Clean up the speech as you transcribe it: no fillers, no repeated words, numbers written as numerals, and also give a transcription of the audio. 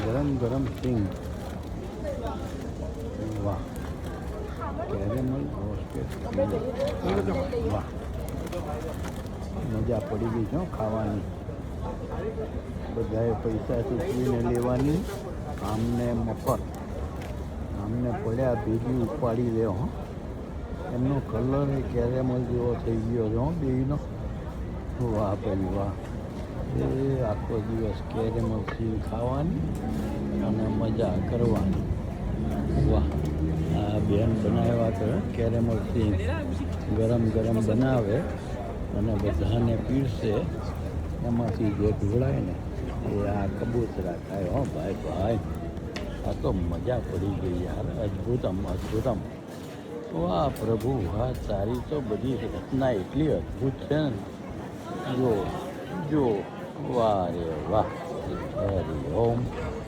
ગરમ ગરમ સિંગ, વાહ. કેરેમલ રોસ્ટેડ, વાહ, મજા પડી ગઈ છે ખાવાની. બધાએ પૈસા ચૂકવીને લેવાની. આમને મફત, આમને પડ્યા ભેગી ઉપાડી લે. હો, એમનો કલર એ કેરેમલ જેવો થઈ ગયો છે. હો, બેયનો. વાહ ભાઈ વાહ. એ આખો દિવસ કેરેમલ સિંગ ખાવાની અને મજા કરવાની. વાહ, આ બેન બનાવ્યા છે કેરેમલ સિંગ. ગરમ ગરમ બનાવે અને બધાને પીરસે. એમાંથી જે ઢોળાય ને એ આ કબૂતરા ખાય. હો ભાઈ ભાઈ, આ તો મજા પડી ગઈ યાર. અદ્ભુતમ અદ્ભુતમ. વાહ પ્રભુ, વાહ. તારી તો બધી રચના એટલી અદ્ભુત છે ને. જો જો, વાહ રે વાહ. હરિ ઓમ.